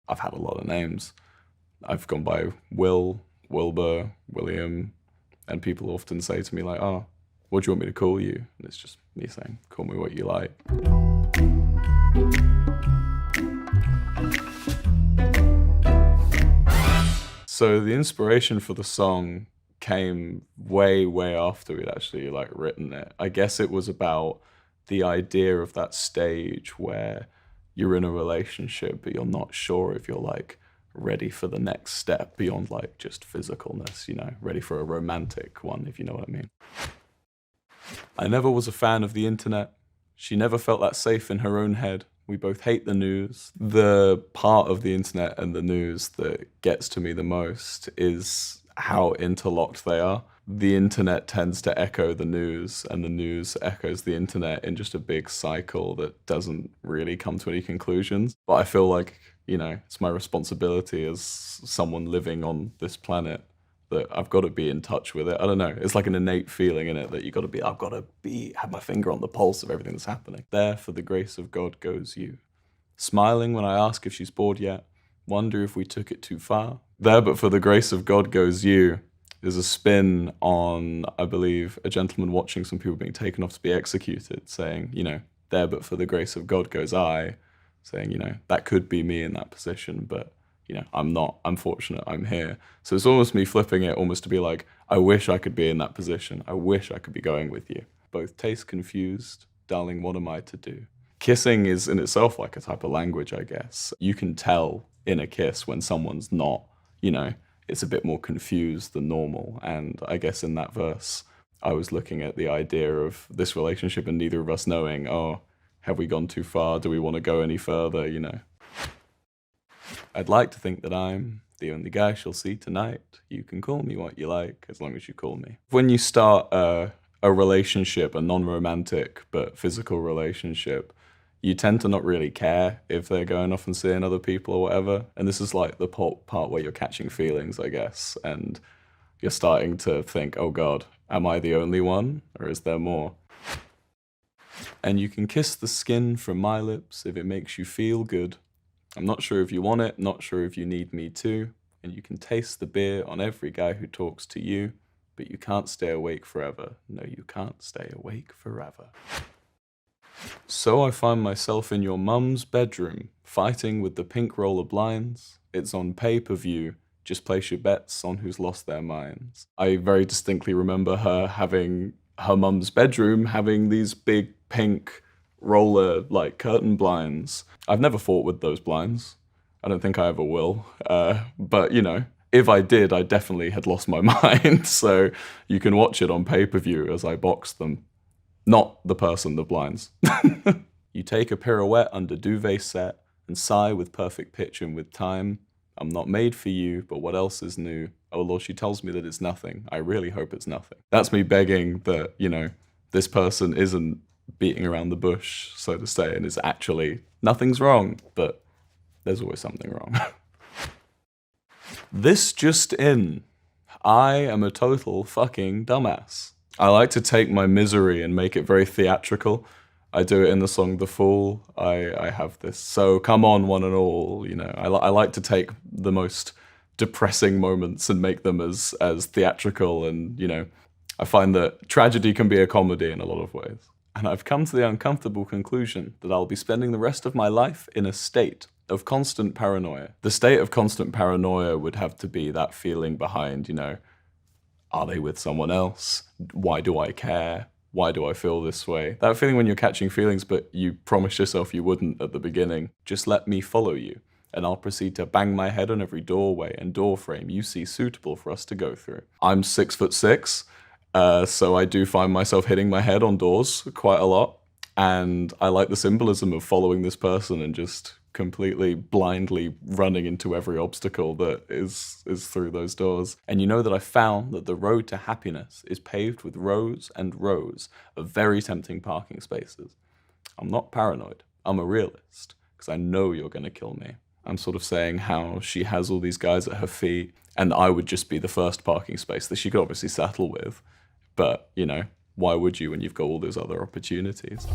I've had a lot of names. I've gone by Will, Wilbur, William, and people often say to me like, oh, what do you want me to call you? And it's just me saying, call me what you like. So the inspiration for the song came way, way after we'd actually like written it. I guess it was about the idea of that stage where you're in a relationship, but you're not sure if you're like ready for the next step beyond like just physicalness, you know, ready for a romantic one, if you know what I mean. I never was a fan of the internet. She never felt that safe in her own head. We both hate the news. The part of the internet and the news that gets to me the most is how interlocked they are. The internet tends to echo the news, and the news echoes the internet in just a big cycle that doesn't really come to any conclusions. But I feel like, you know, it's my responsibility as someone living on this planet that I've got to be in touch with it. I don't know, it's like an innate feeling in it that I've got to have my finger on the pulse of everything that's happening. There for the grace of God goes you. Smiling when I ask if she's bored yet. Wonder if we took it too far. There but for the grace of God goes you is a spin on, I believe, a gentleman watching some people being taken off to be executed, saying, you know, there but for the grace of God goes I, saying, you know, that could be me in that position, but, you know, I'm not, I'm fortunate, I'm here. So it's almost me flipping it almost to be like, I wish I could be in that position. I wish I could be going with you. Both taste confused, darling, what am I to do? Kissing is in itself like a type of language, I guess. You can tell in a kiss when someone's not, you know, it's a bit more confused than normal. And I guess in that verse, I was looking at the idea of this relationship and neither of us knowing, oh, have we gone too far? Do we want to go any further, you know? I'd like to think that I'm the only guy she'll see tonight. You can call me what you like, as long as you call me. When you start a relationship, a non-romantic but physical relationship, you tend to not really care if they're going off and seeing other people or whatever. And this is like the part where you're catching feelings, I guess. And you're starting to think, oh God, am I the only one? Or is there more? And you can kiss the skin from my lips if it makes you feel good. I'm not sure if you want it, not sure if you need me to. And you can taste the beer on every guy who talks to you. But you can't stay awake forever. No, you can't stay awake forever. So I find myself in your mum's bedroom, fighting with the pink roller blinds. It's on pay-per-view, just place your bets on who's lost their minds. I very distinctly remember her having her mum's bedroom, having these big pink roller, like, curtain blinds. I've never fought with those blinds. I don't think I ever will. But, you know, if I did, I definitely had lost my mind. So you can watch it on pay-per-view as I box them. Not the person, the blinds. You take a pirouette under duvet set and sigh with perfect pitch and with time. I'm not made for you, but what else is new? Oh Lord, she tells me that it's nothing. I really hope it's nothing. That's me begging that, you know, this person isn't beating around the bush, so to say, and it's actually, nothing's wrong, but there's always something wrong. This just in. I am a total fucking dumbass. I like to take my misery and make it very theatrical. I do it in the song The Fool. I have this, so come on one and all, you know. I like to take the most depressing moments and make them as theatrical, and, you know, I find that tragedy can be a comedy in a lot of ways. And I've come to the uncomfortable conclusion that I'll be spending the rest of my life in a state of constant paranoia. The state of constant paranoia would have to be that feeling behind, you know, are they with someone else? Why do I care? Why do I feel this way? That feeling when you're catching feelings, but you promised yourself you wouldn't at the beginning. Just let me follow you, and I'll proceed to bang my head on every doorway and door frame you see suitable for us to go through. I'm 6'6", so I do find myself hitting my head on doors quite a lot, and I like the symbolism of following this person and just completely blindly running into every obstacle that is through those doors. And you know that I found that the road to happiness is paved with rows and rows of very tempting parking spaces. I'm not paranoid, I'm a realist, because I know you're gonna kill me. I'm sort of saying how she has all these guys at her feet, and I would just be the first parking space that she could obviously settle with. But, you know, why would you when you've got all those other opportunities?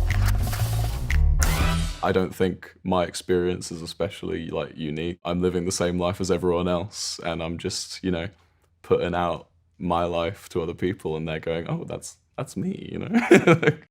I don't think my experience is especially like unique. I'm living the same life as everyone else, and I'm just, you know, putting out my life to other people, and they're going, "Oh, that's me," you know?